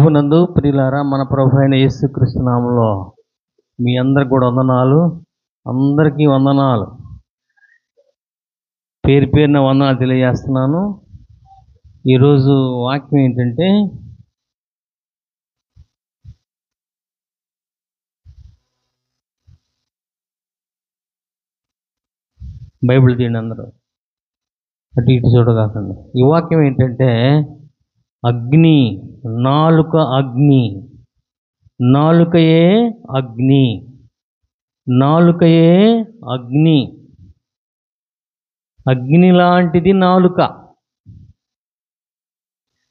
ప్రభునందు ప్రియులారా, మన ప్రభు అయిన యేసుక్రీస్తు నామములో మీ అందరికి కూడా వందనాలు. అందరికీ వందనాలు. పేరు పేరున వందనాలు తెలియజేస్తున్నాను. ఈరోజు వాక్యం ఏంటంటే, బైబిల్ తీయండి అందరూ, అటు ఇటు చూడగాకండి. ఈ వాక్యం ఏంటంటే, అగ్ని, నాలుక అగ్ని, నాలుకయే అగ్ని, నాలుకయే అగ్ని, అగ్ని లాంటిది నాలుక.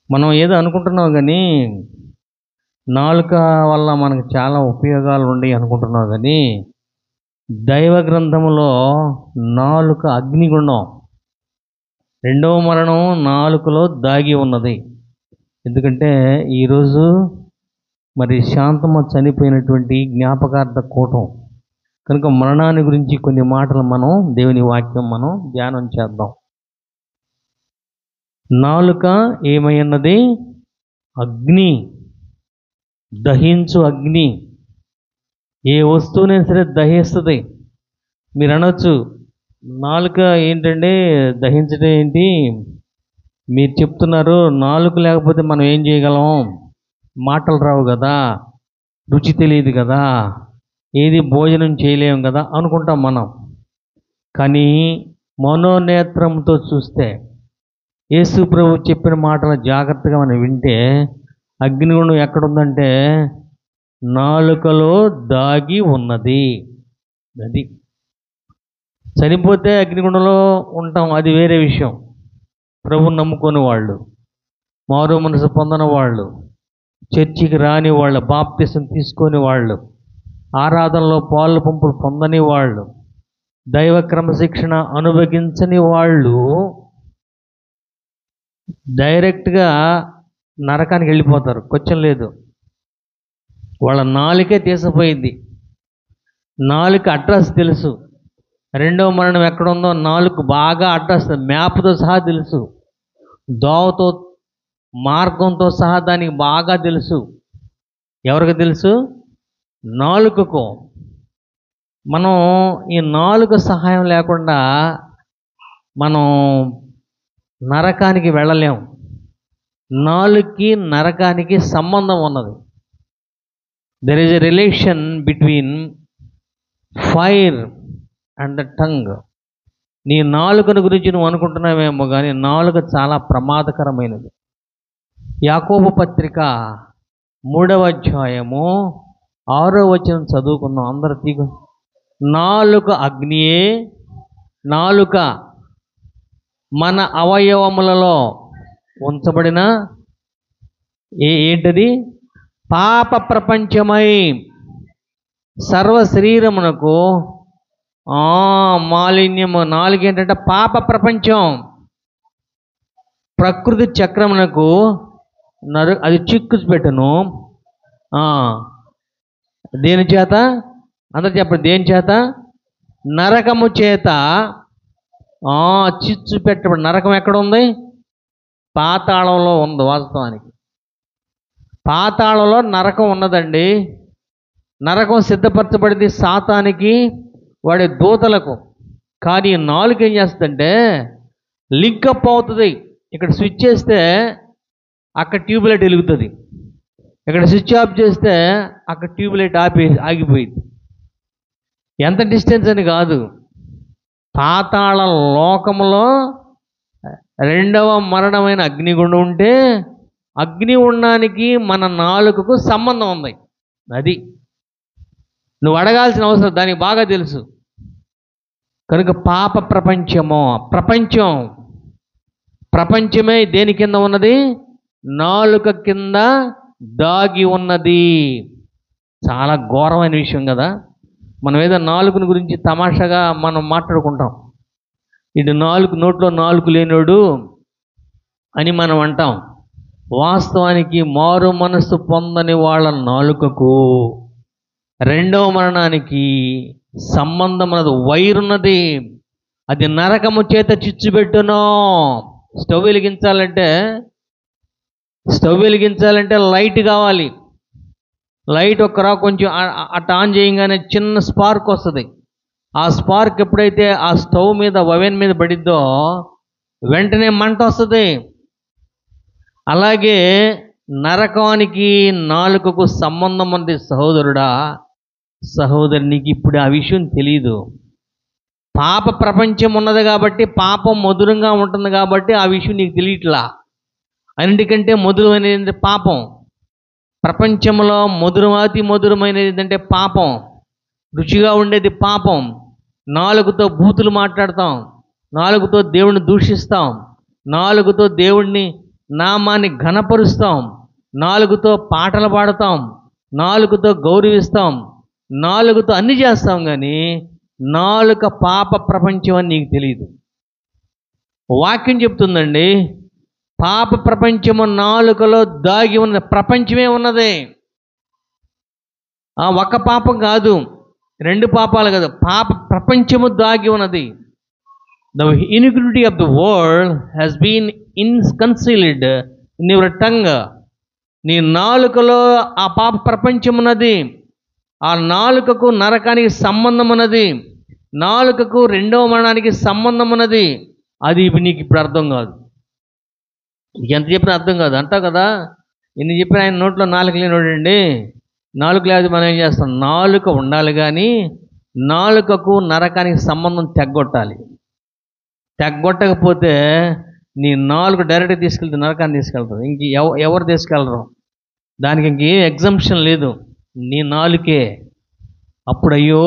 మనం ఏదో అనుకుంటున్నాం కానీ నాలుక వల్ల మనకు చాలా ఉపయోగాలు ఉన్నాయి అనుకుంటున్నాం కానీ దైవ గ్రంథములో నాలుక అగ్నిగుండం, రెండవ మరణం నాలుకలో దాగి ఉన్నది. ఎందుకంటే ఈరోజు మరి శాంతమ్మ చనిపోయినటువంటి జ్ఞాపకార్థ కూటం కనుక మరణాన్ని గురించి కొన్ని మాటలు మనం దేవుని వాక్యం మనం ధ్యానం చేద్దాం. నాలుక ఏమై ఉన్నది? అగ్ని, దహించు అగ్ని. ఏ వస్తువునైనా సరే దహిస్తుంది. మీరు అనొచ్చు, నాలుక ఏంటంటే దహించడం ఏంటి? మీరు చెప్తున్నారు నాలుక లేకపోతే మనం ఏం చేయగలం? మాటలు రావు కదా, రుచి తెలియదు కదా, ఏది భోజనం చేయలేము కదా అనుకుంటాం మనం. కానీ మనోనేత్రంతో చూస్తే, యేసు ప్రభు చెప్పిన మాటలు జాగ్రత్తగా మనం వింటే, అగ్నిగుండం ఎక్కడుందంటే నాలుకలో దాగి ఉన్నది. అది చనిపోతే అగ్నిగుండంలో ఉంటాం, అది వేరే విషయం. ప్రభుని నమ్ముకొని వాళ్ళు, మారు మనసు పొందని వాళ్ళు, చర్చికి రాని వాళ్ళు, బాప్తిసం తీసుకొని వాళ్ళు, ఆరాధనలో పాలు పంపులు పొందని వాళ్ళు, దైవ క్రమశిక్షణ అనుభవించని వాళ్ళు డైరెక్ట్గా నరకానికి వెళ్ళిపోతారు. క్వశ్చన్ లేదు. వాళ్ళ నాలుకే తీసిపోయింది. నాలుక అడ్రస్ తెలుసు. రెండవ మరణం ఎక్కడుందో నాలుగు బాగా అడ్రస్, మ్యాప్తో సహా తెలుసు. దోవతో, మార్గంతో సహా దానికి బాగా తెలుసు. ఎవరికి తెలుసు? నాలుకకు. మనం ఈ నాలుక సహాయం లేకుండా మనం నరకానికి వెళ్ళలేం. నాలుగుకి నరకానికి సంబంధం ఉన్నది. There is a relation between fire and the tongue. నీ నాలుకను గురించి నువ్వు అనుకుంటున్నావేమో కానీ నాలుక చాలా ప్రమాదకరమైనది. యాకోబు పత్రిక 3వ అధ్యాయము 6వ వచనం చదువుకుందాం అందరూ. తీగు. నాలుక అగ్నియే. నాలుక మన అవయవములలో ఉంచబడిన ఏంటది? పాప ప్రపంచమై సర్వ శరీరమునకు మాలిన్యము. నాలుగు ఏంటంటే పాప ప్రపంచం. ప్రకృతి చక్రమునకు అది చిక్కు పెట్టను. దేని చేత? అందరు చెప్పండి, దేని చేత? నరకము చేత చిచ్చు పెట్టబడి. నరకం ఎక్కడ ఉంది? పాతాళంలో ఉంది. వాస్తవానికి పాతాళంలో నరకం ఉన్నదండి. నరకం సిద్ధపరచబడింది సాతానికి, వాడి దూతలకు. కానీ నాలుగు ఏం చేస్తుందంటే లింకప్ అవుతుంది. ఇక్కడ స్విచ్ చేస్తే అక్కడ ట్యూబ్లైట్ వెలుగుతుంది, ఇక్కడ స్విచ్ ఆఫ్ చేస్తే అక్కడ ట్యూబ్లైట్ ఆగిపోయింది. ఎంత డిస్టెన్స్ అని కాదు. పాతాళ లోకములో రెండవ మరణమైన అగ్నిగుండం ఉంటే అగ్ని ఉండానికి మన నాలుకకు సంబంధం ఉంది. అది నువ్వు అడగాల్సిన అవసరం, దానికి బాగా తెలుసు. కనుక పాప ప్రపంచము, ప్రపంచమే దేని కింద ఉన్నది? నాలుక కింద దాగి ఉన్నది. చాలా ఘోరమైన విషయం కదా. మనం ఏదో నాలుకను గురించి తమాషాగా మనం మాట్లాడుకుంటాం. ఇటు నాలుగు, నోట్లో నాలుగు లేనోడు అని మనం అంటాం. వాస్తవానికి మారు మనస్సు పొందని వాళ్ళ నాలుకకు రెండవ మరణానికి సంబంధం ఉన్నది, వైరున్నది. అది నరకము చేత చిచ్చుపెట్టును. స్టవ్ వెలిగించాలంటే స్టవ్ వెలిగించాలంటే లైట్ కావాలి. లైట్ ఒక్కరా కొంచెం అట్ట ఆన్ చేయగానే చిన్న స్పార్క్ వస్తుంది. ఆ స్పార్క్ ఎప్పుడైతే ఆ స్టవ్ మీద ఓవెన్ మీద పడిద్దో వెంటనే మంట వస్తుంది. అలాగే నరకానికి నాలుకకు సంబంధం ఉంది. సహోదరుడా, సహోదరి, నీకు ఇప్పుడు ఆ విషయం తెలియదు. పాప ప్రపంచం ఉన్నది కాబట్టి, పాపం మధురంగా ఉంటుంది కాబట్టి ఆ విషయం నీకు తెలియట్లా. అన్నిటికంటే మధురమైనది పాపం. ప్రపంచంలో మధురమాతి మధురమైనది ఏంటంటే పాపం. రుచిగా ఉండేది పాపం. నాలుగుతో బూతులు మాట్లాడతాం, నాలుగుతో దేవుణ్ణి దూషిస్తాం, నాలుగుతో దేవుణ్ణి నామాన్ని ఘనపరుస్తాం, నాలుగుతో పాటలు పాడతాం, నాలుగుతో గౌరవిస్తాం, నాలుగుతో అన్ని చేస్తాం. కానీ నాలుక పాప ప్రపంచం అని నీకు తెలియదు. వాక్యం చెప్తుందండి, పాప ప్రపంచము నాలుకలో దాగి ఉన్న ప్రపంచమే ఉన్నది. ఒక పాపం కాదు, రెండు పాపాలు కాదు, పాప ప్రపంచము దాగి ఉన్నది. The iniquity of the world has been concealed in your tongue. నీ నాలుకలో ఆ పాప ప్రపంచం ఉన్నది. ఆ నాలుకకు నరకానికి సంబంధం ఉన్నది. నాలుకకు రెండవ మరణానికి సంబంధం ఉన్నది. అది నీకు ఇప్పుడు అర్థం కాదు. ఎంత చెప్పినా అర్థం కాదు అంటావు కదా. ఎన్ని చెప్పిన ఆయన నోట్లో నాలుక లేనోడండి. నాలుక లేదు, మనం ఏం చేస్తాం? నాలుక ఉండాలి, కానీ నాలుకకు నరకానికి సంబంధం తెగ్గొట్టాలి. తెగ్గొట్టకపోతే నీ నాలుక డైరెక్ట్గా తీసుకెళ్తే నరకాన్ని తీసుకెళ్తుంది. ఇంక ఎవరు తీసుకెళ్ళరు. దానికి ఇంకేం ఎగ్జంప్షన్ లేదు, నీ నాలుకే. అప్పుడు అయ్యో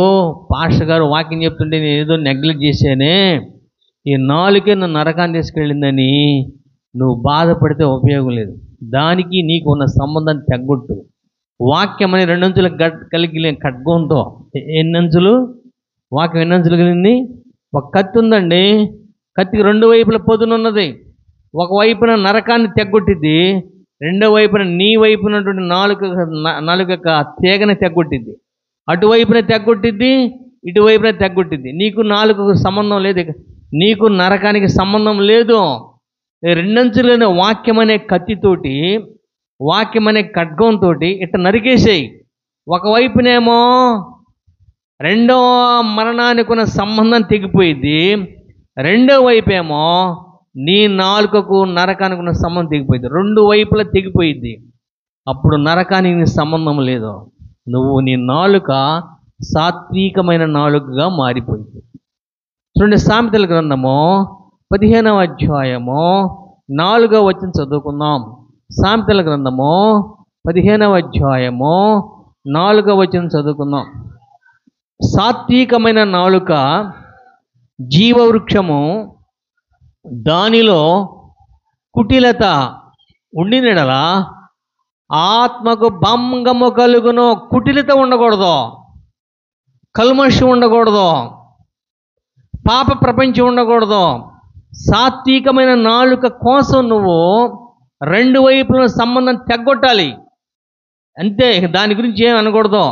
పాస్టర్ గారు వాక్యం చెప్తుంటే నేను ఏదో నెగ్లెక్ట్ చేశానే, ఈ నాలుకే నన్ను నరకాన్ని తీసుకెళ్ళిందని నువ్వు బాధపడితే ఉపయోగం లేదు. దానికి నీకు ఉన్న సంబంధాన్ని తెగ్గొట్టు. వాక్యం అని రెండంచులు కలిగిన ఖడ్గంతో, ఎన్నంచులు వాక్యం ఎన్నంచులు కలిగింది? ఒక కత్తి ఉందండి, కత్తికి రెండు వైపుల పొదునున్నది. ఒకవైపున నరకాన్ని తెగ్గొట్టిద్ది, రెండో వైపున నీ వైపునటువంటి నాలుక తీగని తెగ్గొట్టిద్ది. అటువైపున తెగ్గొట్టిద్ది, ఇటువైపున తెగ్గొట్టిద్ది. నీకు నాలుకకు సంబంధం లేదు, నీకు నరకానికి సంబంధం లేదు. రెండంచులైన వాక్యం అనే కత్తితోటి, వాక్యం అనే ఖడ్గంతో ఇట్ట నరికేసేయి. ఒకవైపునేమో రెండో మరణానికి ఉన్న సంబంధం తెగిపోయింది, రెండో వైపేమో నీ నాలుకకు నరకానికి ఉన్న సంబంధం తెగిపోయింది. రెండు వైపులా తెగిపోయింది. అప్పుడు నరకానికి సంబంధం లేదు. నువ్వు నీ నాలుక సాత్వికమైన నాలుకగా మారిపోయింది. చూడండి, సామెతల గ్రంథము 15వ అధ్యాయము 4వ వచనం చదువుకుందాం. సామెతల గ్రంథము 15వ అధ్యాయము 4వ వచనం చదువుకుందాం. సాత్వికమైన నాలుక జీవవృక్షము, దానిలో కుటిలత ఉండినెడల ఆత్మకు భంగము కలుగును. కుటిలత ఉండకూడదు, కల్మషం ఉండకూడదు, పాప ప్రపంచం ఉండకూడదు. సాత్వికమైన నాలుక కోసం నువ్వు రెండు వైపుల సంబంధం తెగ్గొట్టాలి అంతే. దాని గురించి ఏం అనకూడదు.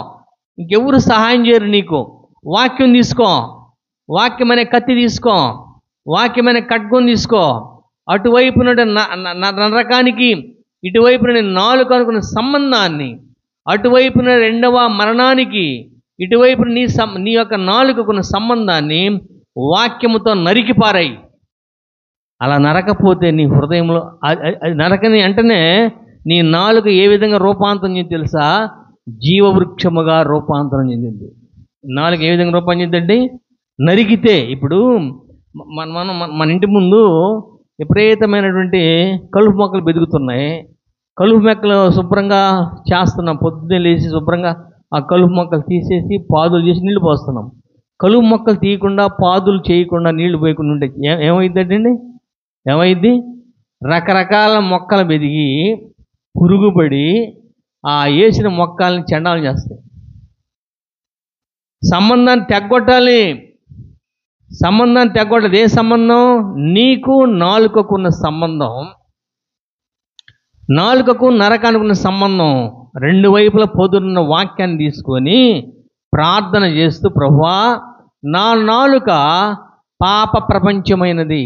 ఇంకెవరు సహాయం చేయరు నీకు. వాక్యం తీసుకో, వాక్యం అనే కత్తి తీసుకో, వాక్యం అనే ఖడ్గం తీసుకో. అటువైపున నరకానికి, ఇటువైపున నాలుక అనుకున్న సంబంధాన్ని, అటువైపున రెండవ మరణానికి, ఇటువైపున నీ యొక్క నాలుకకున్న సంబంధాన్ని వాక్యముతో నరికిపారాయి. అలా నరకపోతే నీ హృదయంలో నరకని వెంటనే నీ నాలుక ఏ విధంగా రూపాంతరం చెంది తెలుసా? జీవవృక్షముగా రూపాంతరం చెందింది. నాలుక ఏ విధంగా రూపాంతరం చెందిందండి? నరికితే. ఇప్పుడు మన ఇంటి ముందు విపరీతమైనటువంటి కలుపు మొక్కలు బెదుగుతున్నాయి. కలుపు మొక్కలు శుభ్రంగా చేస్తున్నాం. పొద్దున్నే లేచి శుభ్రంగా ఆ కలుపు మొక్కలు తీసేసి పాదులు చేసి నీళ్లు పోస్తున్నాం. కలుపు మొక్కలు తీయకుండా, పాదులు చేయకుండా, నీళ్లు పోయకుండా ఉంటే ఏమైందండి? ఏమైంది? రకరకాల మొక్కలు బెదిగి పురుగుపడి ఆ వేసిన మొక్కల్ని చెండాలు చేస్తాయి. సంబంధాన్ని తెగ్గొట్టాలి, సంబంధాన్ని తెగ్గొట్టాలి. ఏ సంబంధం? నీకు నాలుకకున్న సంబంధం, నాలుకకు నరకానికి ఉన్న సంబంధం. రెండు వైపుల పొదున్న వాక్యాన్ని తీసుకొని ప్రార్థన చేస్తూ, ప్రభువా, నా నాలుక పాప ప్రపంచమైనది,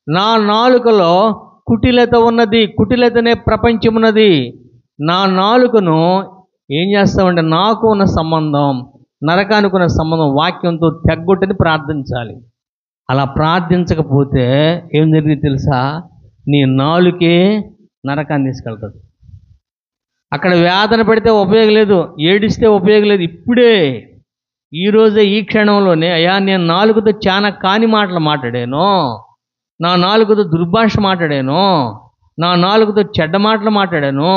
నా నాలుకలో కుటిలత ఉన్నది, కుటిలతనే ప్రపంచం ఉన్నది. నా నాలుకను ఏం చేస్తామంటే నాకు ఉన్న సంబంధం, నరకానికి ఉన్న సంబంధం వాక్యంతో తెగ్గొట్టని ప్రార్థించాలి. అలా ప్రార్థించకపోతే ఏం జరిగింది తెలుసా? నీ నాలుకే నరకాన్ని తీసుకెళ్తుంది. అక్కడ వేదన పడితే ఉపయోగం లేదు, ఏడిస్తే ఉపయోగం లేదు. ఇప్పుడే ఈరోజే ఈ క్షణంలోనే అయ్యా నేను నాలుగుతో చాలా కాని మాటలు మాట్లాడాను, నా నాలుగుతో దుర్భాష మాట్లాడాను, నా నాలుగుతో చెడ్డ మాటలు మాట్లాడాను,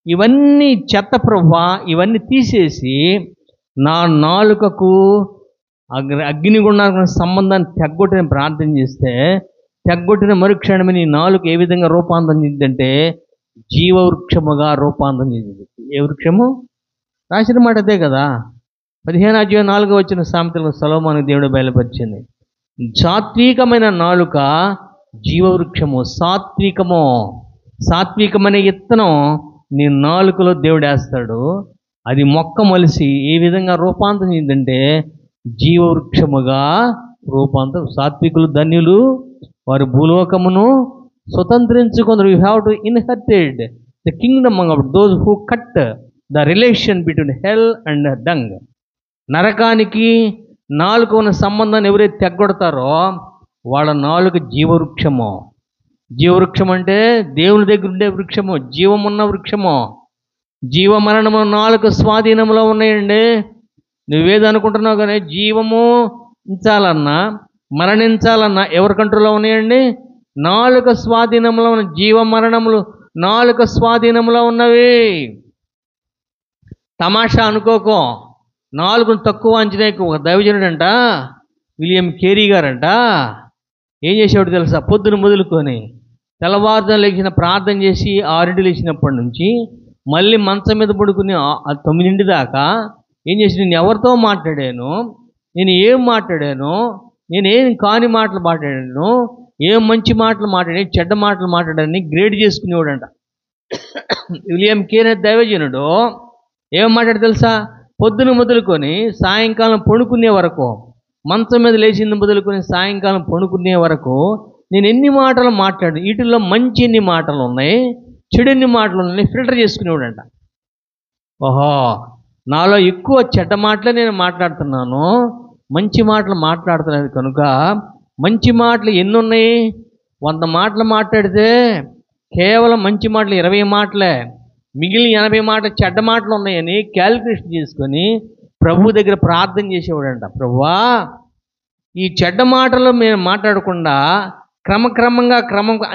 ఇవన్నీ చెత్త ప్రభువా, ఇవన్నీ తీసేసి నా నాలుకకు అగ్నిగుండానికి సంబంధాన్ని తెగ్గొట్టిన ప్రార్థన చేస్తే తెగ్గొట్టిన మరుక్షణమే నీ నాలుక ఏ విధంగా రూపాంతరం చెందిందంటే జీవవృక్షముగా రూపాంతరం చెందింది. ఏ వృక్షము? రాసిన మాట అదే కదా. 15:4 సామెతలు సొలొమోను దేవుడు బయలుపరిచింది. సాత్వికమైన నాలుక జీవవృక్షము. సాత్వికమైన ఇత్తనం నీ నాలుకలో దేవుడు వేస్తాడు. అది మొక్క మొలిసి ఏ విధంగా రూపాంతరం చెందిందంటే జీవవృక్షముగా రూపాంతరం. సాత్వికులు ధన్యులు, వారు భూలోకమును స్వతంత్రించుకుందరు. You have to inherited the kingdom of those who cut the relation between hell and dung. నరకానికి నాలుక ఉన్న సంబంధాన్ని ఎవరైతే తెగ్గొడతారో వాళ్ళ నాలుక జీవవృక్షము. జీవవృక్షం అంటే దేవుని దగ్గర ఉండే వృక్షము, జీవమున్న వృక్షము. జీవ మరణము నాలుక స్వాధీనంలో ఉన్నాయండి. నువ్వేదనుకుంటున్నావు కానీ జీవము ఉంచాలన్నా మరణించాలన్నా ఎవరి కంట్రోల్లో ఉన్నాయండి? నాలుక స్వాధీనంలో ఉన్న. జీవ మరణములు నాలుక స్వాధీనంలో ఉన్నవి. తమాషా అనుకోకో. నాలుగును తక్కువ అంచనాకు ఒక దైవజనుడంట, విలియం కేరీ గారంట, ఏం చేసేవాడు తెలుసా? పొద్దున మొదలుకొని తెల్లవారుజాము లేచిన ప్రార్థన చేసి 6 లేచినప్పటి నుంచి మళ్ళీ మంచం మీద పడుకుని 9 దాకా ఏం చేసి నేను ఎవరితో మాట్లాడాను, నేను ఏం మాట్లాడాను, నేను ఏం కాని మాటలు మాట్లాడాను, ఏం మంచి మాటలు మాట్లాడాను, చెడ్డ మాటలు మాట్లాడాను గ్రేడ్ చేసుకునేవాడంట. విలియం కేరీ దైవజనుడు ఏం మాట్లాడు తెలుసా? పొద్దున మొదలుకొని సాయంకాలం పడుకునే వరకు, మంచం మీద లేచింది మొదలుకొని సాయంకాలం పడుకునే వరకు నేను ఎన్ని మాటలు మాట్లాడు, వీటిల్లో మంచి ఎన్ని మాటలు ఉన్నాయి, చెడు ఎన్ని మాటలు ఉన్నాయి ఫిల్టర్ చేసుకునేవాడంట. ఓహో, నాలో ఎక్కువ చెడ్డ మాటలే నేను మాట్లాడుతున్నాను, మంచి మాటలు మాట్లాడుతున్నాను కనుక మంచి మాటలు ఎన్ని ఉన్నాయి? 100 మాటలు మాట్లాడితే కేవలం మంచి మాటలు 20 మాటలే, మిగిలిన 80 మాటలు చెడ్డ మాటలు ఉన్నాయని క్యాలిక్యులేషన్ చేసుకొని ప్రభు దగ్గర ప్రార్థన చేసేవాడంట. ప్రభువా, ఈ చెడ్డ మాటలు మేము మాట్లాడకుండా క్రమంగా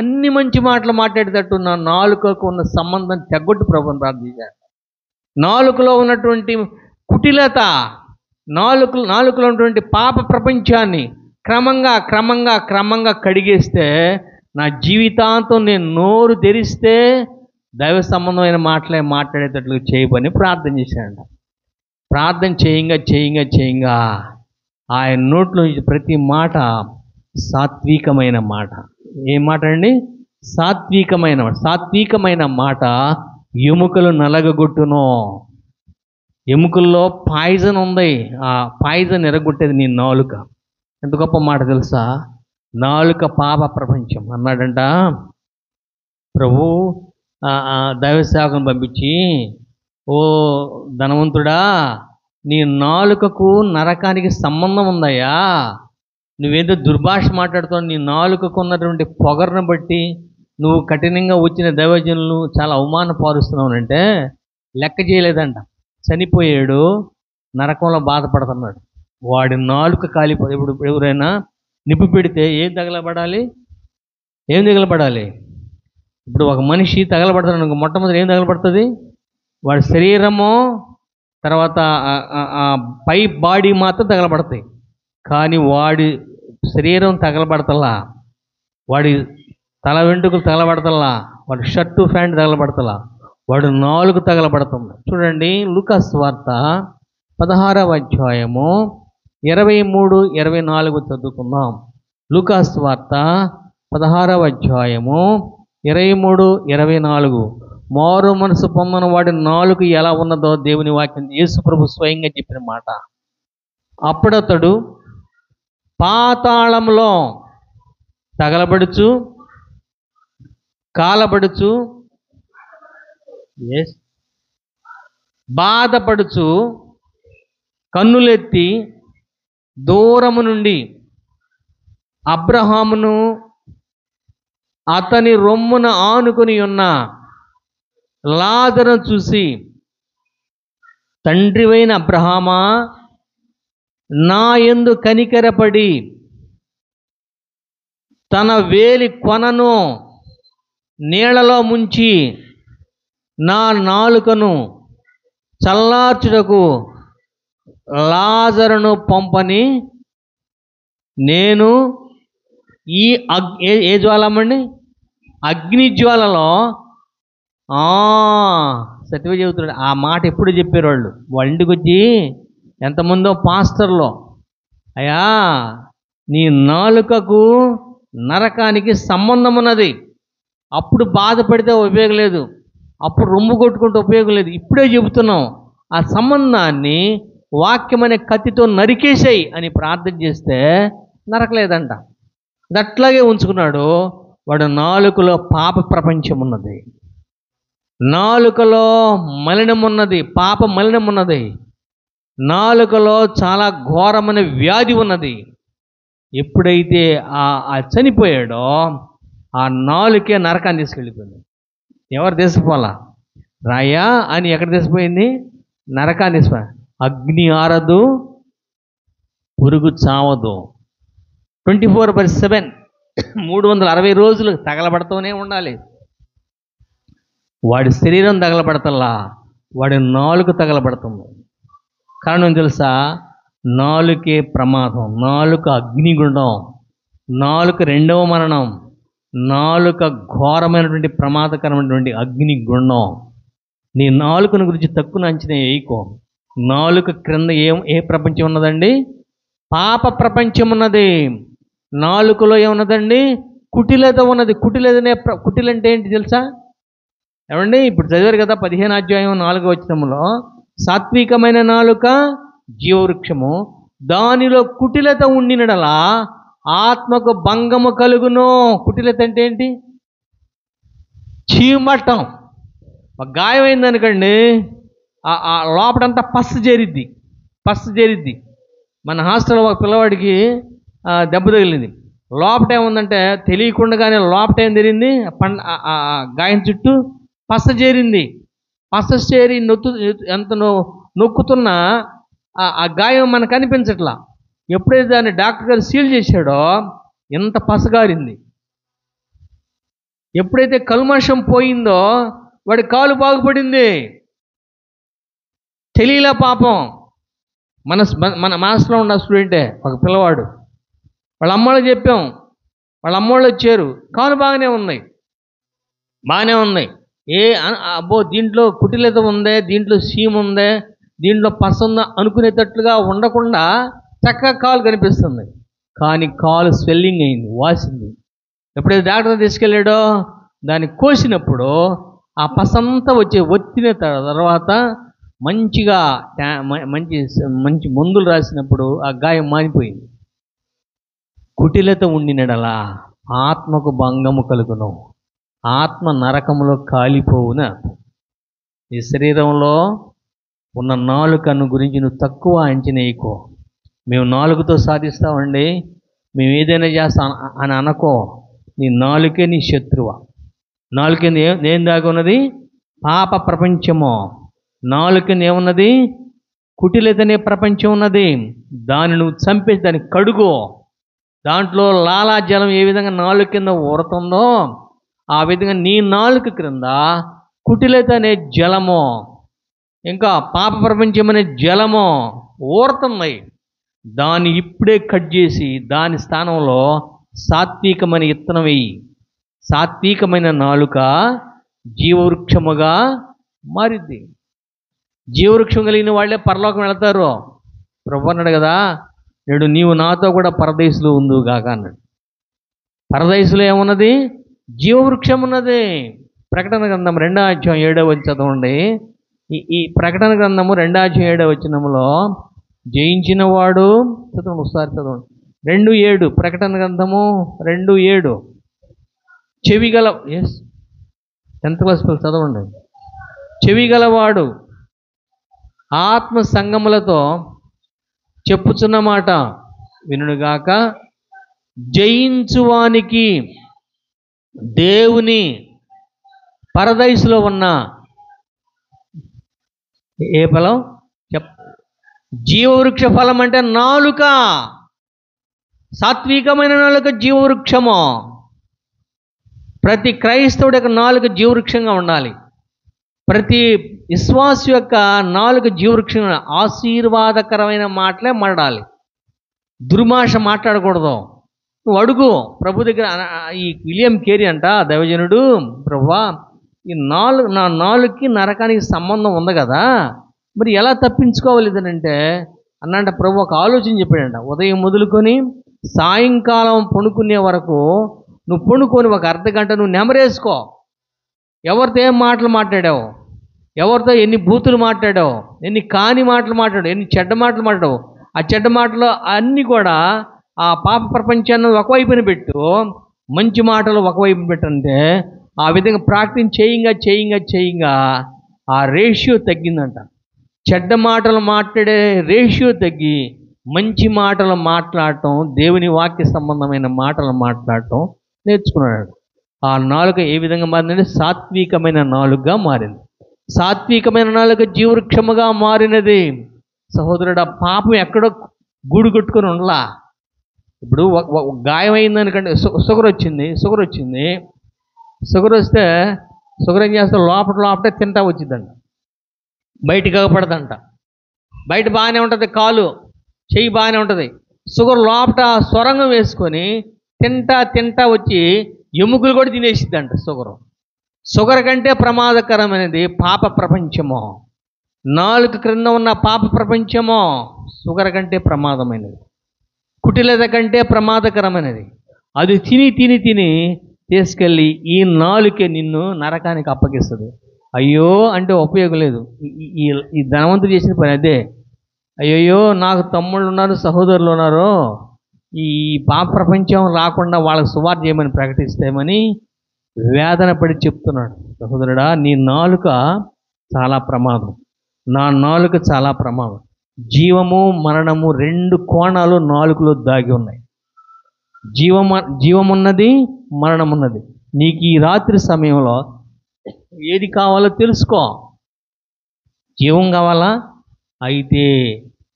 అన్ని మంచి మాటలు మాట్లాడేటట్టు నా నాలుకకు ఉన్న సంబంధం తెగ్గొట్టు ప్రభుని ప్రార్థించాడు. నాలుకలో ఉన్నటువంటి కుటిలత, నాలుకలో ఉన్నటువంటి పాప ప్రపంచాన్ని క్రమంగా కడిగేస్తే నా జీవితాంతం నేను నోరు తెరిస్తే దైవ సంబంధమైన మాటలే మాట్లాడేటట్లు చేయబని ప్రార్థన చేశాడంట. ప్రార్థన చేయంగా ఆయన నోట్లో నుంచి ప్రతి మాట సాత్వికమైన మాట. ఏం మాట అండి? సాత్వికమైన మాట ఎముకలు నలగగొట్టును. ఎముకల్లో పాయిజన్ ఉంది, ఆ పాయిజన్ ఎరగొట్టేది నీ నాలుక. ఎంత గొప్ప మాట తెలుసా? నాలుక పాప ప్రపంచం అన్నాడంట ప్రభు. దైవ సేవకుని పంపించి, ఓ ధనవంతుడా, నీ నాలుకకు నరకానికి సంబంధం ఉందయ్యా, నువ్వేదో దుర్భాష మాట్లాడుతావు, నీ నాలుకకు ఉన్నటువంటి పొగరును బట్టి నువ్వు కఠినంగా వచ్చిన దైవజనులు చాలా అవమానపరుస్తున్నావునంటే లెక్క చేయలేదంట. చనిపోయాడు, నరకంలో బాధపడుతున్నాడు. వాడి నాలుక కాలిపోయి, ఇప్పుడు ఎవరైనా నిప్పు పెడితే ఏం తగలబడాలి? ఇప్పుడు ఒక మనిషి తగలబడతాడు, మొట్టమొదటి ఏం తగలబడుతుంది? వాడి శరీరము, తర్వాత పై బాడీ మాత్రం తగలబడతాయి, కానీ వాడి శరీరం తగలబడతలా, వాడి తల వెంట్రుకలు తగలబడతలా, వాడి షర్టు ప్యాంట్ తగలబడతలా, వాడు నాలుగు తగలబడుతుంది. చూడండి, లూకా సువార్త 16:23-24 చదువుకుందాం. లూకా సువార్త 16:23-24. మారు మనసు పొందిన వాడి నాలుగు ఎలా ఉన్నదో దేవుని వాక్యం యేసు ప్రభు స్వయంగా చెప్పిన మాట. అప్పుడతడు పాతాళంలో తగలబడుచు కాలపడుచు, ఎస్, బాధపడుచు కన్నులెత్తి దూరము నుండి అబ్రహామును అతని రొమ్మున ఆనుకుని ఉన్న లాజరును చూసి, తండ్రివైన అబ్రహామా, నా యందు కనికరపడి తన వేలి కొనను నీళ్లలో ముంచి నా నాలుకను చల్లార్చుటకు లాజరును పంపని, నేను ఈ ఏ జ్వాలమండి, అగ్ని జ్వాలలో సత్యవ చెబుతున్నాడు. ఆ మాట ఎప్పుడు చెప్పారు వాళ్ళు? వాళ్ళ ఇంటికి వచ్చి ఎంతమందో పాస్టర్లో, అయ్యా నీ నాలుకకు నరకానికి సంబంధం ఉన్నది, అప్పుడు బాధపడితే ఉపయోగం లేదు, అప్పుడు రొమ్ము కొట్టుకుంటే ఉపయోగం లేదు, ఇప్పుడే చెబుతున్నాం ఆ సంబంధాన్ని వాక్యం అనే కత్తితో నరికేసాయి అని ప్రార్థన చేస్తే నరకలేదంట. అట్లాగే ఉంచుకున్నాడు. వాడు నాలుకలో పాప ప్రపంచం ఉన్నది, నాలుకలో మలినం ఉన్నది, పాప మలినం ఉన్నది, నాలుకలో చాలా ఘోరమైన వ్యాధి ఉన్నది. ఎప్పుడైతే ఆ చనిపోయాడో ఆ నాలుకే నరకాన్ని తీసుకెళ్ళిపోయింది. ఎవరు తీసుకుపోలా? రాయా అని ఎక్కడ తీసుకుపోయింది? నరకాన్ని తీసుకుపోయి. అగ్ని ఆరదు, పురుగు చావదు. 24/7 360 రోజులు తగలబడుతూనే ఉండాలి. వాడి శరీరం తగలబడతల్లా, వాడి నాలుక తగలబడుతుంది. కారణం తెలుసా? నాలుకే ప్రమాదం, నాలుక అగ్నిగుండం, నాలుక రెండవ మరణం, నాలుక ఘోరమైనటువంటి ప్రమాదకరమైనటువంటి అగ్నిగుండం. నీ నాలుకను గురించి తక్కువ అంచనా వేయకో. నాలుక క్రింద ఏ ప్రపంచం ఉన్నదండి? పాప ప్రపంచం ఉన్నది. నాలుకలో ఏమున్నదండి? కుటిలత ఉన్నది. కుటిలంటే ఏంటి తెలుసా? ఏమండి, ఇప్పుడు చదివారు కదా 15వ అధ్యాయం 4వ వచనంలో, సాత్వికమైన నాలుక జీవవృక్షము, దానిలో కుటిలత ఉండినడలా ఆత్మకు భంగము కలుగును. కుటిలత అంటే ఏంటి? చీమటం. ఒక గాయం అయిందనుకోండి, ఆ లోపడంతా పస్సు చేరిద్ది. మన హాస్టల్లో ఒక పిల్లవాడికి దెబ్బ తగిలింది. లోపట ఏముందంటే తెలియకుండానే లోపట ఏం జరిగింది? గాయం చుట్టూ పస్స చేరింది. పస్స చేరి ఎంత నొక్కుతున్నా ఆ గాయం మనకు కనిపించట్లా. ఎప్పుడైతే దాన్ని డాక్టర్ గారు సీల్ చేశాడో ఎంత పసగారింది. ఎప్పుడైతే కల్మషం పోయిందో వాడి కాలు బాగుపడింది. తెలియలే పాపం. మన మాస్లో ఉన్న స్టూడెంటే ఒక పిల్లవాడు. వాళ్ళ అమ్మోళ్ళకి చెప్పాం, వాళ్ళ అమ్మోళ్ళు వచ్చారు, కాలు బాగానే ఉన్నాయి. అబ్బో దీంట్లో కుటిలత ఉందే, దీంట్లో సీమ్ ఉందే, దీంట్లో పస ఉందా అనుకునేటట్లుగా ఉండకుండా చక్కగా కాలు కనిపిస్తుంది. కానీ కాలు స్వెల్లింగ్ అయింది, వాసింది. ఎప్పుడైతే డాక్టర్ తీసుకెళ్ళాడో దాన్ని కోసినప్పుడు ఆ పసంతా వచ్చిన తర్వాత మంచిగా మంచి మందులు రాసినప్పుడు ఆ గాయం మానిపోయింది. కుటిలత ఉండినడలా ఆత్మకు భంగము కలుగును, ఆత్మ నరకములో కాలిపోవున. ఈ శరీరంలో ఉన్న నాలుకను గురించి నువ్వు తక్కువ అంచనేయకో. మేము నాలుగుతో సాధిస్తామండి, మేము ఏదైనా చేస్తాం అని అనుకో. నీ నాలుకే నీ శత్రువా. నాలుక ఏం దాగి ఉన్నది? పాప ప్రపంచము. నాలుకని ఏమున్నది? కుటిలతనే ప్రపంచం ఉన్నది. దాన్ని నువ్వు చంపేసి దాన్ని కడుగో. దాంట్లో లాలాజలం ఏ విధంగా నాలుక కింద ఊరుతుందో ఆ విధంగా నీ నాలుక క్రింద కుటిలత అనే జలము, ఇంకా పాప ప్రపంచం అనే జలము ఊరుతున్నాయి. దాన్ని ఇప్పుడే కట్ చేసి దాని స్థానంలో సాత్వికమైన ఇత్తనం వేయి. సాత్వికమైన నాలుక జీవవృక్షముగా మారిద్ది. జీవవృక్షం కలిగిన వాళ్ళే పరలోకం వెళతారు. ప్రభు అన్నాడు కదా, నేడు నీవు నాతో కూడా పరదేశులు ఉందువుగాక అన్నాడు. పరదేశులో ఏమున్నది? జీవవృక్షం ఉన్నది. ప్రకటన గ్రంథం 2వ అధ్యాయం 7వ వచనం చదవండి. ఈ ప్రకటన గ్రంథము 2వ అధ్యాయం 7వ వచనంలో జయించిన వాడు, చదవండి ఒకసారి చదవండి. 2:7 ప్రకటన గ్రంథము 2:7. చెవిగల 10th క్లాస్ పిల్లలు చదవండి. చెవి గలవాడు ఆత్మ సంగములతో చెప్పుచున్న మాట వినుగాక. జయించువానికి దేవుని పరదైసులో ఉన్న ఏ ఫలం జీవవృక్ష ఫలం అంటే నాలుక. సాత్వికమైన నాలుక జీవవృక్షము. ప్రతి క్రైస్తవుడి యొక్క నాలుక జీవవృక్షంగా ఉండాలి. ప్రతి విశ్వాసు యొక్క నాలుక జీవవృక్షం. ఆశీర్వాదకరమైన మాటలే మాట్లాడాలి. దుర్మాష మాట్లాడకూడదు. నువ్వు అడుగు ప్రభు దగ్గర. ఈ విలియం కేరీ అంట దైవజనుడు, ప్రభువా ఈ నా నాలుగుకి నరకానికి సంబంధం ఉంది కదా, మరి ఎలా తప్పించుకోవాలి అంటే అన్నంట. ప్రభు ఒక ఆలోచన చెప్పాడంట. ఉదయం మొదలుకొని సాయంకాలం పడుకునే వరకు నువ్వు పడుకొని ఒక అర్ధగంట నువ్వు నెమరేసుకో. ఎవరితో ఏం మాటలు మాట్లాడావు, ఎవరితో ఎన్ని బూతులు మాట్లాడావు, ఎన్ని కాని మాటలు మాట్లాడావు, ఎన్ని చెడ్డ మాటలు మాట్లాడావు. ఆ చెడ్డ మాటలు అన్నీ కూడా ఆ పాప ప్రపంచాన్ని ఒకవైపున పెట్టు, మంచి మాటలు ఒకవైపున పెట్టంటే ఆ విధంగా ప్రాక్టీస్ చేయంగా ఆ రేషియో తగ్గిందంట. చెడ్డ మాటలు మాట్లాడే రేషియో తగ్గి మంచి మాటలు మాట్లాడటం, దేవుని వాక్య సంబంధమైన మాటలు మాట్లాడటం నేర్చుకున్నాడు. ఆ నాలుక ఏ విధంగా మారిందంటే సాత్వికమైన నాలుకగా మారింది. సాత్వికమైన నాలుక జీవవృక్షముగా మారినది. సహోదరుడు, ఆ పాపం ఎక్కడో గూడు కొట్టుకొని ఉండలా. ఇప్పుడు గాయం అయిందనుకంటే షుగర్ వచ్చింది. షుగర్ వస్తే షుగర్ ఏం చేస్తే లోపటే తింటా వచ్చిందంట, బయటికి అగపడదంట. బయట బాగానే ఉంటుంది, కాలు చెయ్యి బాగానే ఉంటుంది. షుగర్ లోపట సొరంగం వేసుకొని తింటా వచ్చి ఎముకలు కూడా తినేసిద్దంట. షుగర్ కంటే ప్రమాదకరమైనది పాప ప్రపంచము. నాలుగు క్రింద ఉన్న పాప ప్రపంచము షుగర్ కంటే ప్రమాదమైనది, కుటిలత కంటే ప్రమాదకరమైనది. అది తిని తీసుకెళ్ళి ఈ నాలుకే నిన్ను నరకానికి అప్పగిస్తుంది. అయ్యో అంటే ఉపయోగం లేదు. ఈ ధనవంతుడు చేసిన పని అదే. అయ్యో నాకు తమ్ముళ్ళు ఉన్నారు, సహోదరులు ఉన్నారు, ఈ పాప ప్రపంచం రాకుండా వాళ్ళకి సువార్త చేయమని ప్రకటిస్తామని వేదన పడి చెప్తున్నాడు. సహోదరుడా, నీ నాలుక చాలా ప్రమాదం. నా నాలుక చాలా ప్రమాదం. జీవము మరణము 2 కోణాలు నాలుకలో దాగి ఉన్నాయి. జీవమున్నది, మరణమున్నది. నీకు ఈ రాత్రి సమయంలో ఏది కావాలో తెలుసుకో. జీవం కావాలా అయితే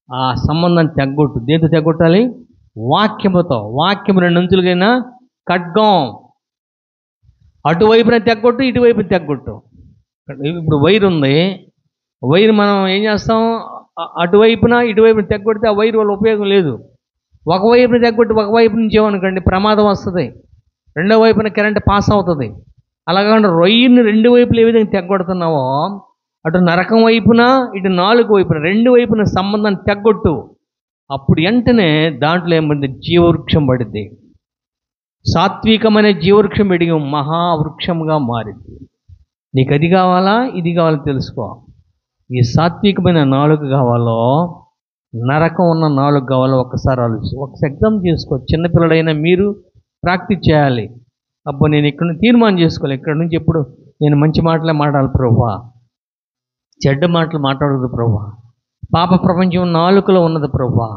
ఆ సంబంధాన్ని తెగ్గొట్టు. దేంతో తెగ్గొట్టాలి? వాక్యముతో. వాక్యం 2 అంచులుగైనా ఖడ్గం. అటువైపున తెగ్గొట్టు, ఇటువైపున తెగ్గొట్టు. ఇప్పుడు వైర్ ఉంది. వైర్ మనం ఏం చేస్తాం? అటువైపున ఇటువైపున తెగ్గొడితే ఆ వైర్ వల్ల ఉపయోగం లేదు. ఒకవైపున తెగ్గొట్టి ఒకవైపు నుంచి ఏమనుకోండి ప్రమాదం వస్తుంది, రెండో వైపున కరెంట్ పాస్ అవుతుంది. అలాగంటే రొయ్యని 2 వైపులు ఏ విధంగా తెగ్గొడుతున్నావో అటు నరకం వైపున ఇటు నాలుగు వైపున 2 వైపున సంబంధాన్ని తెగ్గొట్టు. అప్పుడు వెంటనే దాంట్లో ఏమంది? జీవవృక్షం పడింది. సాత్వికమైన జీవవృక్షం ఎడిగి మహావృక్షంగా మారింది. నీకు అది కావాలా, ఇది కావాలో తెలుసుకో. ఈ సాత్వికమైన నాలుగు కావాలో, నరకం ఉన్న నాలుగు కావాలో ఒక్కసారి ఆలోచించి ఒకసారి ఎగ్జామ్ చేసుకో. చిన్నపిల్లడైనా మీరు ప్రాక్టీస్ చేయాలి. అబ్బో నేను ఇక్కడ తీర్మానం చేసుకోవాలి, ఇక్కడ నుంచి ఎప్పుడు నేను మంచి మాటలే మాట్లాడాలి ప్రభువా, చెడ్డ మాటలు మాట్లాడదు ప్రభువా. పాప ప్రపంచం నాలుకలో ఉన్నది ప్రభువా.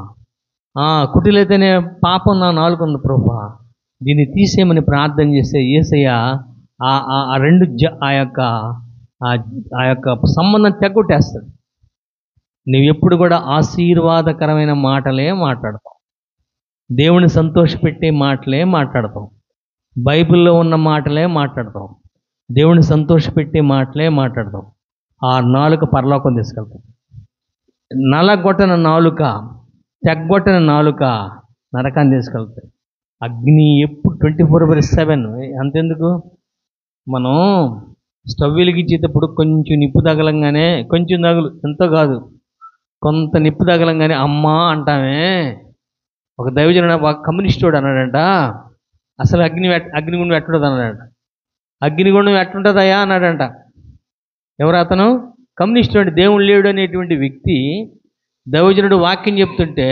కుటిలైతేనే పాపం నా నాలుక ఉంది ప్రభువా. దీన్ని తీసేయమని ప్రార్థన చేస్తే యేసయ్య ఆ రెండు ఆ యొక్క సంబంధం తెగ్గొట్టేస్తాడు. నువ్వు ఎప్పుడు కూడా ఆశీర్వాదకరమైన మాటలే మాట్లాడతావు, దేవుని సంతోషపెట్టే మాటలే మాట్లాడతావు, బైబిల్లో ఉన్న మాటలే మాట్లాడతావు, దేవుని సంతోషపెట్టే మాటలే మాట్లాడతావు. ఆ నాలుక పరలోకం తీసుకెళ్తావు. నలగొట్టన నాలుక, తెగ్గొట్టన నాలుక నరకాన్ని తీసుకెళ్తాయి. అగ్ని ఎప్పుడు 24/7. అంతెందుకు, మనం స్టవ్ వెలిగించేటప్పుడు కొంచెం నిప్పు తగలంగానే, కొంచెం తగులు ఎంతో కాదు, కొంత నిప్పు తగలంగానే అమ్మా అంటామే. ఒక దైవజనుడు ఒక కమ్యూనిస్టుడు అన్నాడంట, అసలు అగ్నిగుండం ఎట్టుంటుంది అన్నాడంట. అగ్నిగుండం ఎట్టుంటుందయ్యా అన్నాడంట. ఎవరు అతను? కమ్యూనిస్టుడు, దేవుడు లేడు అనేటువంటి వ్యక్తి. దైవజనుడు వాక్యం చెప్తుంటే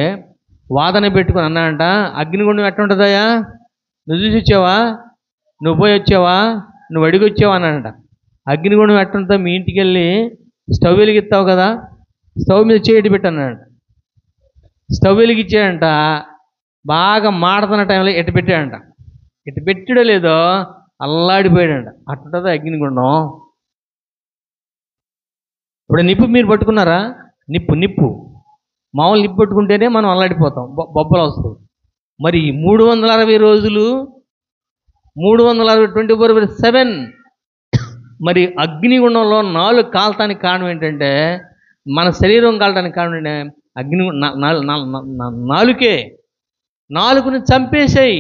వాదన పెట్టుకుని అన్నాడంట, అగ్నిగుండం ఎట్టుంటుందయ్యా, నువ్వు చూసి వచ్చావా, నువ్వు పోయి వచ్చావా, నువ్వు అడిగి వచ్చావా అన్నాడంట. అగ్నిగుండం ఎట్టంతా మీ ఇంటికి వెళ్ళి స్టవ్ వెలిగిస్తావు కదా, స్టవ్ మీద చేయటి పెట్టానంట. స్టవ్ వెలిగించాడంట, బాగా మాడుతున్న టైంలో ఎటు పెట్టాడంట. ఇటు పెట్టాడో లేదో అల్లాడిపోయాడంట. అట్టుంటుంది అగ్నిగుండం. ఇప్పుడు నిప్పు మీరు పట్టుకున్నారా? నిప్పు మామూలు నిప్పు పట్టుకుంటేనే మనం అల్లాడిపోతాం, బొబ్బలు వస్తాయి. మరి 360 రోజులు 24/7 మరి అగ్నిగుండంలో 4 కాలటానికి కారణం ఏంటంటే, మన శరీరం కాలటానికి కారణం ఏంటంటే అగ్ని నాలుకే. నాలుగుని చంపేసాయి,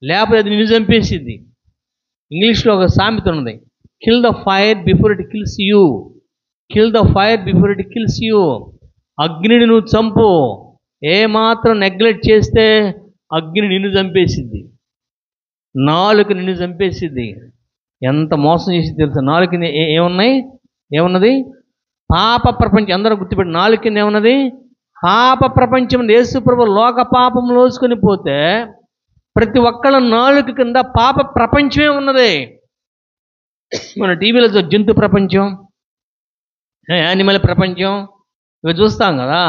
లేకపోతే అది నిన్ను చంపేసిద్ది. ఇంగ్లీష్లో ఒక సామెత ఉన్నది, kill the fire before it kills you. Kill the fire before it kills you. అగ్నిని నువ్వు చంపు. ఏమాత్రం నెగ్లెక్ట్ చేస్తే అగ్ని నిన్ను చంపేసిద్ది. నాలుగు నిన్ను చంపేసిద్ది. ఎంత మోసం చేసి తెలుసా? నాలుగు కింద ఏమున్నది? పాప ప్రపంచం. అందరూ గుర్తుపెట్టి, నాలుగు కింద ఏమున్నది? పాప ప్రపంచం. యేసు ప్రభు లోక పాపం లోసుకొని పోతే ప్రతి ఒక్కళ్ళ నాలుగు కింద పాప ప్రపంచమే ఉన్నది. మన టీవీలో జంతు ప్రపంచం, యానిమల్ ప్రపంచం ఇవి చూస్తాం కదా.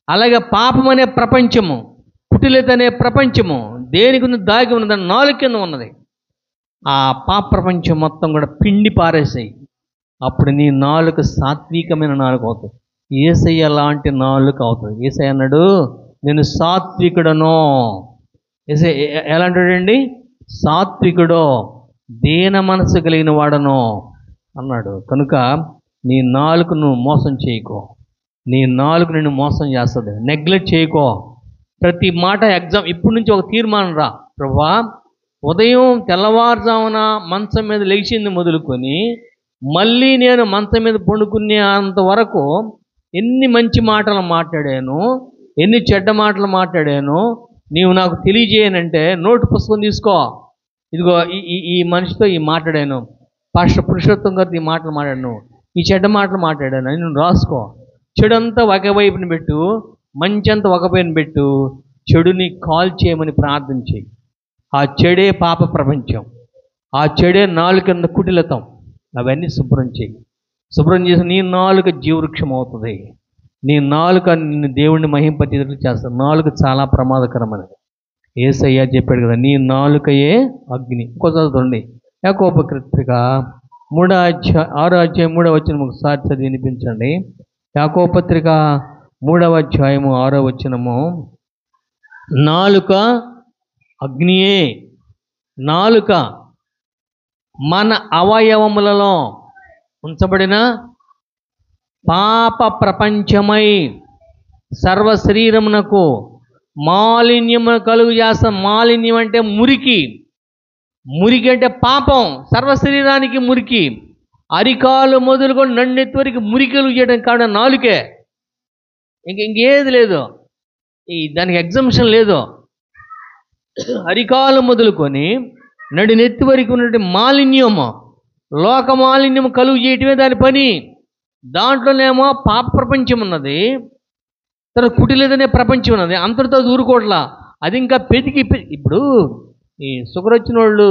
అలాగే పాపం అనే ప్రపంచము, కుటిలత అనే ప్రపంచము దేనికి దాగి ఉన్నదని నాలుగు కింద ఉన్నది. ఆ పాప ప్రపంచం మొత్తం కూడా పిండి పారేసాయి. అప్పుడు నీ నాలుక సాత్వికమైన నాలుక అవుతుంది. యేసయ్య లాంటి నాలుక అవుతుంది. యేసయ్య అన్నాడు, నేను సాత్వికుడను. యేసయ్య ఎలాంటాడండి? సాత్వికుడో, దీన మనసు కలిగిన వాడను అన్నాడు. కనుక నీ నాలుక నువ్వు మోసం చేయకో. నీ నాలుగు నిన్ను మోసం చేస్తుంది. నెగ్లెక్ట్ చేయకో. ప్రతి మాట ఇప్పటి నుంచి ఒక తీర్మానం రా, ప్రభువా ఉదయం తెల్లవారుజామున మంచం మీద లేచింది మొదలుకొని మళ్ళీ నేను మంచం మీద పండుకునే అంతవరకు ఎన్ని మంచి మాటలు మాట్లాడాను, ఎన్ని చెడ్డ మాటలు మాట్లాడాను నీవు నాకు తెలియజేయనంటే నోటు పుస్తకం తీసుకో. ఇదిగో ఈ మనిషితో ఈ మాట్లాడాను, పాస్టర్ పురుషోత్తం గారితో ఈ మాటలు మాట్లాడాను, ఈ చెడ్డ మాటలు మాట్లాడాను అని నువ్వు రాసుకో. చెడంతా ఒకవైపున పెట్టు, మంచి అంతా ఒకవైపున పెట్టు. చెడుని కాల్ చేయమని ప్రార్థన చేయి. ఆ చెడే పాప ప్రపంచం, ఆ చెడే నాలుక కింద కుటిలతం. అవన్నీ శుభ్రం చేయి. శుభ్రం చేసి నీ నాలుక జీవవృక్షం అవుతుంది. నీ నాలుక నిన్ను దేవుడిని మహింపచేటట్లు చేస్తుంది. నాలుక చాలా ప్రమాదకరమైనది. యేసయ్య చెప్పాడు కదా, నీ నాలుకయే అగ్ని. ఇంకోసారి చూడండి, యాకోబు పత్రిక 6వ అధ్యాయం 3వ వచనం ఒకసారి చదివి వినిపించండి. యాకోబు పత్రిక 3వ అధ్యాయము 6వ వచనము. నాలుక అగ్నియే. నాలుక మన అవయవములలో ఉంచబడిన పాప ప్రపంచమై సర్వ శరీరమునకు మాలిన్యము కలుగు చేస్తాం. మాలిన్యం అంటే మురికి. మురికి అంటే పాపం. సర్వ శరీరానికి మురికి. అరికాలు మొదలుకొని నన్నెత్తి వరకు మురికలు చేయడం కారణం నాలుకే. ఇంకేది లేదు, దానికి ఎగ్జంప్షన్ లేదు. అరికాలు మొదలుకొని నడినెత్తి వరకు ఉన్నటువంటి మాలిన్యము, లోక మాలిన్యము కలుగు చేయటమే దాని పని. దాంట్లోనేమో పాప ప్రపంచం ఉన్నది, తర్వాత కుటిలేదనే ప్రపంచం ఉన్నది. అంతటితో ఊరుకోట్లా. అది ఇంకా ఇప్పుడు ఈ షుగర్ వచ్చిన వాళ్ళు,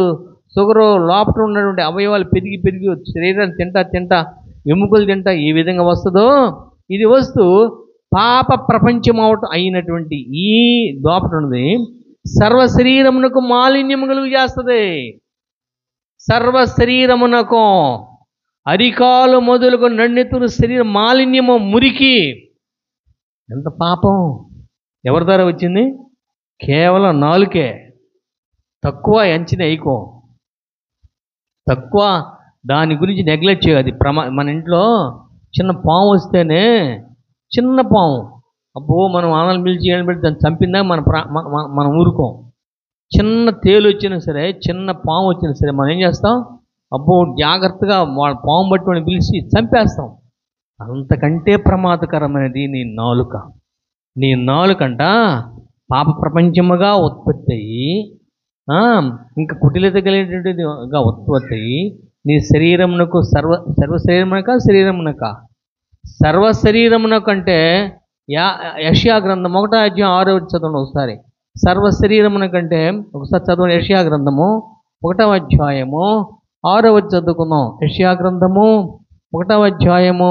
షుగర్ లోపల ఉన్నటువంటి అవయవాలు పెరిగి శరీరాన్ని తింటా ఎముకలు తింటా ఏ విధంగా వస్తుందో ఇది వస్తూ పాప ప్రపంచం అయినటువంటి ఈ లోపల ఉన్నది సర్వ శరీరమునకు మాలిన్యము కలుగు చేస్తుంది. సర్వ శరీరమునకు అరికాలు మొదలుకు నన్నెత్తున శరీరం మాలిన్యము, మురికి. ఎంత పాపం ఎవరి ద్వారా వచ్చింది? కేవలం నాలుకే. తక్కువ అంచనా వేయకో, తక్కువ దాని గురించి నెగ్లెక్ట్ చేయదు. మన ఇంట్లో చిన్న పాము వస్తేనే, చిన్న పాము, అబ్బో మనం ఆనలు పిలిచి పెట్టి దాన్ని చంపిందా మనం ఊరుకోం. చిన్న తేలు వచ్చినా సరే, చిన్న పాము వచ్చినా సరే మనం ఏం చేస్తాం? అబ్బో జాగ్రత్తగా వాళ్ళ పాము పట్టుకొని పిలిచి చంపేస్తాం. అంతకంటే ప్రమాదకరమైనది నీ నాలుక. నీ నాలుకంట పాప ప్రపంచముగా ఉత్పత్తి అయ్యి ఇంకా కుటిలత కలిగినటువంటిదిగా ఉత్పత్తి అయ్యి నీ శరీరమునకు సర్వ శరీరమునకు అంటే యెషయా గ్రంథం 1వ అధ్యాయం 6వ చదవండి ఒకసారి. సర్వ శరీరమునకంటే ఒకసారి చదవండి. యెషయా గ్రంథము 1వ అధ్యాయము 6వ చదువుకుందాం. యెషయా గ్రంథము 1వ అధ్యాయము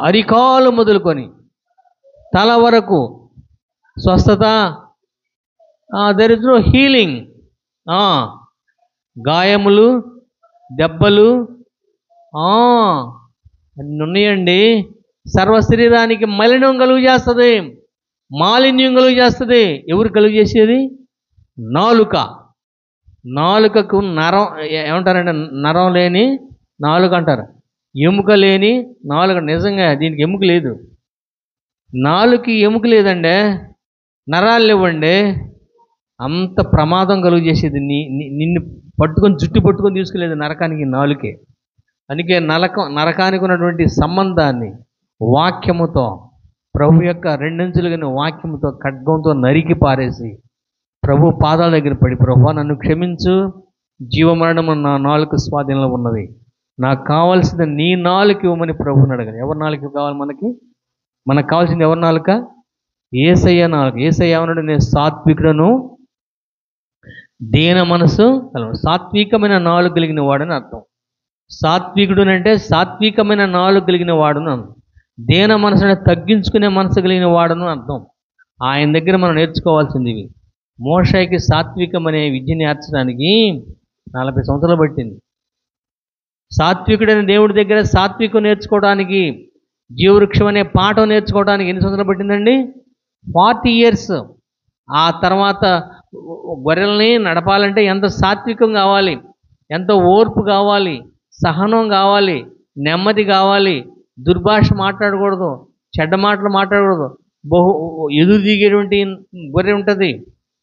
అరికాలు మొదలుకొని తల వరకు స్వస్థత. There is no healing. గాయములు, దెబ్బలు అన్నీ ఉన్నాయండి. సర్వ శరీరానికి మలినం కలుగు చేస్తుంది, మాలిన్యం కలుగు చేస్తుంది. ఎవరు కలుగు చేసేది? నాలుకకు నరం ఏమంటారంటే, నరం లేని నాలుక అంటారు, ఎముక లేని నాలుక. నిజంగా దీనికి ఎముక లేదు, నాలుగుకి ఎముక లేదండి, నరాలు లేవండి. అంత ప్రమాదం కలుగు చేసేది. నిన్ను పట్టుకొని జుట్టు పట్టుకొని తీసుకెళ్ళేది నరకానికి నాలుకే. అందుకే నరకానికి ఉన్నటువంటి సంబంధాన్ని వాక్యముతో, ప్రభు యొక్క రెండంచులుగా వాక్యముతో ఖడ్గంతో నరికి పారేసి ప్రభు పాదాల దగ్గర పడి, ప్రభు నన్ను క్షమించు, జీవమరణము నా నాలుక స్వాధీనంలో ఉన్నది, నాకు కావాల్సింది నీ నాలుక ఇవ్వమని ప్రభుని అడగని. ఎవరి నాలుక కావాలి మనకు కావాల్సింది? ఎవరి నాలుక? యేసయ్య నాలుక. యేసయ్య ఏమన్నాడు? నేను సాత్వికుడను, దీన మనసు, సాత్వికమైన నాలుగు కలిగిన వాడని అర్థం. సాత్వికుడు అంటే సాత్వికమైన నాలుగు కలిగిన వాడును. దీన మనసు అంటే తగ్గించుకునే మనసు కలిగిన వాడును అర్థం. ఆయన దగ్గర మనం నేర్చుకోవాల్సింది ఇవి. మోషేకి సాత్వికం అనే విద్య నేర్చడానికి 40 సంవత్సరాలు పట్టింది. సాత్వికుడైన దేవుడి దగ్గర సాత్వికం నేర్చుకోవడానికి, జీవవృక్షం అనే పాఠం నేర్చుకోవడానికి ఎన్ని సంవత్సరాలు పట్టిందండి? 40 years. ఆ తర్వాత గొర్రెల్ని నడపాలంటే ఎంత సాత్వికం కావాలి, ఎంత ఓర్పు కావాలి, సహనం కావాలి, నెమ్మది కావాలి, దుర్భాష మాట్లాడకూడదు, చెడ్డ మాటలు మాట్లాడకూడదు. ఎదురు దిగేటువంటి గొర్రె ఉంటుంది,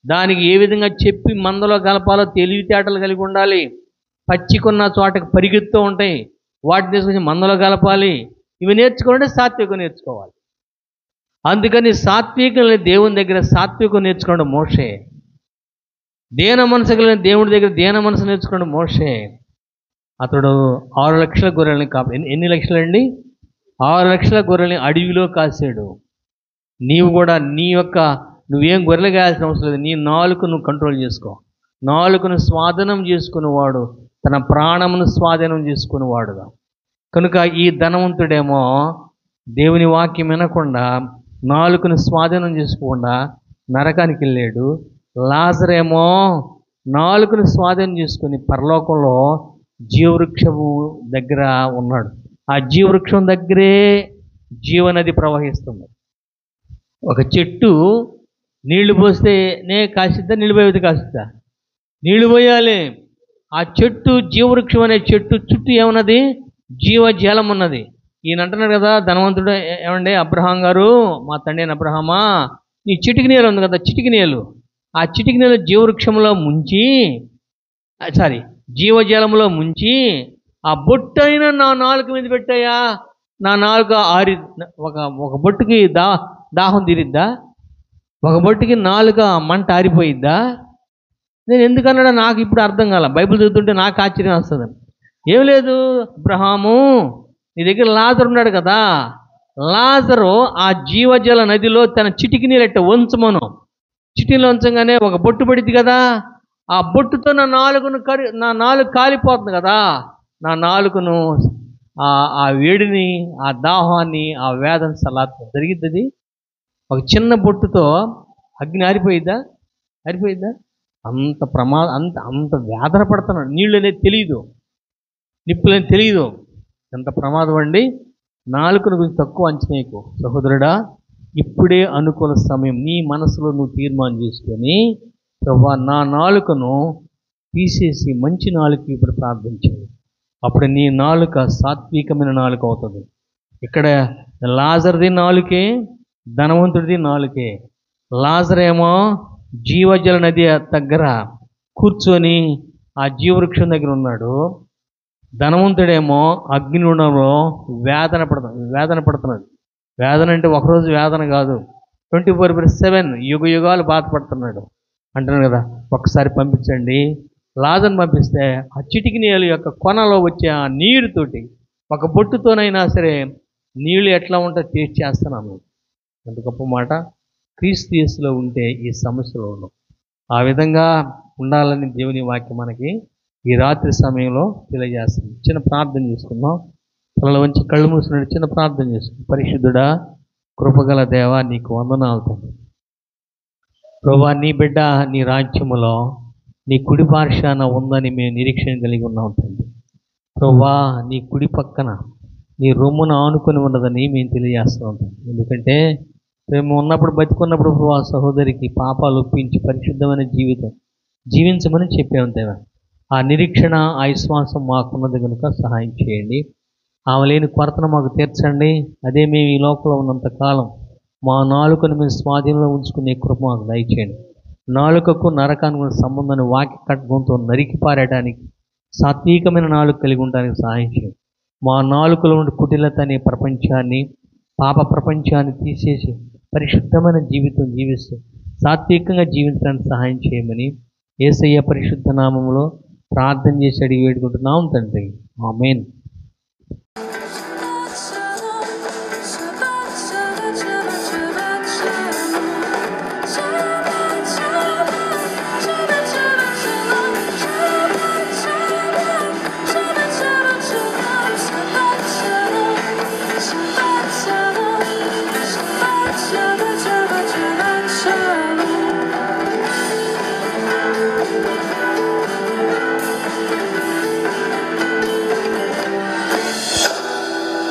దానికి ఏ విధంగా చెప్పి మందలో కలపాలో తెలివితేటలు కలిగి ఉండాలి. పచ్చికున్న చోటకి పరిగెత్తూ ఉంటాయి, వాటిని తీసుకొచ్చి మందలో కలపాలి. ఇవి నేర్చుకోవాలంటే సాత్వికం నేర్చుకోవాలి. అందుకని సాత్వికం దేవుని దగ్గర సాత్వికం నేర్చుకోండి మోషే. దీన మనసు కలిగిన దేవుడి దగ్గర దీన మనసు నేర్చుకోండి మోషే. అతడు 6 లక్షల గొర్రెల్ని ఎన్ని లక్షలండి? 6 లక్షల గొర్రెల్ని అడవిలో కాసాడు. నీవు కూడా నువ్వేం గొర్రెలు కాయాల్సిన అవసరం లేదు. నీ నాలుక నువ్వు కంట్రోల్ చేసుకో. నాలుకను స్వాధీనం చేసుకునేవాడు తన ప్రాణమును స్వాధీనం చేసుకునేవాడుగా. కనుక ఈ ధనవంతుడేమో దేవుని వాక్యం వినకుండా, నాలుకను స్వాధీనం చేసుకోకుండా నరకానికి వెళ్ళాడు. లాజరేమో నాలుకను స్వాధీనం చేసుకుని పరలోకంలో జీవవృక్షము దగ్గర ఉన్నాడు. ఆ జీవవృక్షం దగ్గరే జీవనది ప్రవహిస్తుంది. ఒక చెట్టు నీళ్లు పోస్తేనే కాసిద్దా, నీళ్ళు పోయేది కాసిద్దా? నీళ్లు పోయాలి. ఆ చెట్టు, జీవవృక్షం అనే చెట్టు చుట్టూ ఏమన్నది? జీవజలం ఉన్నది. ఈయన అంటున్నాడు కదా ధనవంతుడు, ఏమండి అబ్రహాం గారు, మా తండ్రి అయిన అబ్రహామా, నీ చిటికి నీళ్ళు ఉంది కదా, చిటికి నీళ్ళు, ఆ చిటికి నీళ్ళు జీవవృక్షంలో ముంచి, జీవజలంలో ముంచి ఆ బొట్టైన నా నాలుక మీద పెట్టాయా, నా నాలుక ఒక బొట్టుకి దాహం తీరిద్దా? ఒక బొట్టుకి నాలుక మంట ఆరిపోయిద్దా? నేను ఎందుకన్నాడో నాకు ఇప్పుడు అర్థం కాల. బైబిల్ చదువుతుంటే నాకు ఆశ్చర్యం వస్తుంది. ఏం లేదు, అబ్రహాము నీ దగ్గర లాజరు ఉన్నాడు కదా, లాజరు ఆ జీవజల నదిలో తన చిటికి నీళ్ళెట్ట వంచమను. చిటిలో ఉంచగానే ఒక బొట్టు పడిద్ది కదా, ఆ బొట్టుతో నా నాలుగు కాలిపోతుంది కదా, నా నాలుకను ఆ వేడిని, ఆ దాహాన్ని, ఆ వేదన సలాత్మ జరిగిద్ది. ఒక చిన్న బొట్టుతో అగ్ని ఆరిపోయిద్దా? అంత ప్రమాదం, అంత వేదన పడుతున్నాడు. నీళ్ళు అనేది తెలియదు, నిప్పులని తెలియదు. ఎంత ప్రమాదం అండి. నాలుకను గురించి తక్కువ అంచనేకు సహోదరుడా. ఇప్పుడే అనుకూల సమయం. నీ మనసులో నువ్వు తీర్మానం చేసుకొని, ప్రభువా నా నాలుకను తీసేసి మంచి నాలుక ఇప్పుడు ప్రార్థించండి. అప్పుడు నీ నాలుక సాత్వికమైన నాలుక అవుతుంది. ఇక్కడ లాజర్ది నాలుకే, ధనవంతుడిది నాలుకే. లాజరేమో జీవజల నది దగ్గర కూర్చొని ఆ జీవవృక్షం దగ్గర ఉన్నాడు. ధనవంతుడేమో అగ్నిగుండంలో వేదన పడుతున్నాడు. వేదన అంటే ఒకరోజు వేదన కాదు, 24/7 యుగాలు బాధపడుతున్నాడు. అంటున్నాడు కదా, ఒక్కసారి పంపించండి. లాజర్ని పంపిస్తే ఆ చిటికి నీళ్ళ యొక్క కొనలో వచ్చే ఆ నీరుతోటి, ఒక బొట్టుతోనైనా సరే నీళ్ళు ఎట్లా ఉంటే టేస్ట్ చేస్తున్నాను. ఎంత గొప్ప మాట. క్రీస్తు యేసులో ఉంటే ఈ సమస్యలు ఉండవు. ఆ విధంగా ఉండాలని దేవుని వాక్యం మనకి ఈ రాత్రి సమయంలో తెలియజేస్తుంది. చిన్న ప్రార్థన చేసుకుందాం. తలలో వంచి కళ్ళు మూసినట్టు చిన్న ప్రార్థన చేసుకుందాం. పరిశుద్ధుడా, కృపగల దేవా, నీకు వందనాలు తండ్రి. ప్రభువా, నీ బిడ్డ నీ రాజ్యములో నీ కుడి పార్శ్వాన ఉందని మేము నిరీక్షణ కలిగి ఉన్నాం తండ్రి. ప్రభువా, నీ కుడి పక్కన నీ రొమ్మును ఆనుకొని ఉన్నదని మేము తెలియజేస్తూ ఉంటాం. ఎందుకంటే మేము ఉన్నప్పుడు, బతికున్నప్పుడు ప్రభువా సహోదరికి పాపాలు ఒప్పించి పరిశుద్ధమైన జీవితం జీవించమని చెప్పాము దేవా. ఆ నిరీక్షణ, ఆ విశ్వాసం మాకున్నది కనుక సహాయం చేయండి. ఆమె లేని కొరతను మాకు తీర్చండి. అదే మేము ఈ లోకంలో ఉన్నంతకాలం మా నాలుకను మేము స్వాధీనంలో ఉంచుకునే కృప మాకు దయచేయండి. నాలుకకు నరకానికి సంబంధాన్ని వాక్య ఖడ్గంతో నరికి పారేయడానికి సాత్వికమైన నాలుక కలిగి ఉండడానికి సహాయం చేయండి. మా నాలుకలో ఉండే కుటిలత అనే ప్రపంచాన్ని, పాప ప్రపంచాన్ని తీసేసి పరిశుద్ధమైన జీవితం జీవిస్తూ సాత్వికంగా జీవించడానికి సహాయం చేయమని యేసయ్య పరిశుద్ధ నామములో ప్రార్థన చేసి అడిగి వేడుకుంటున్నాం తండ్రి. ఆమేన్.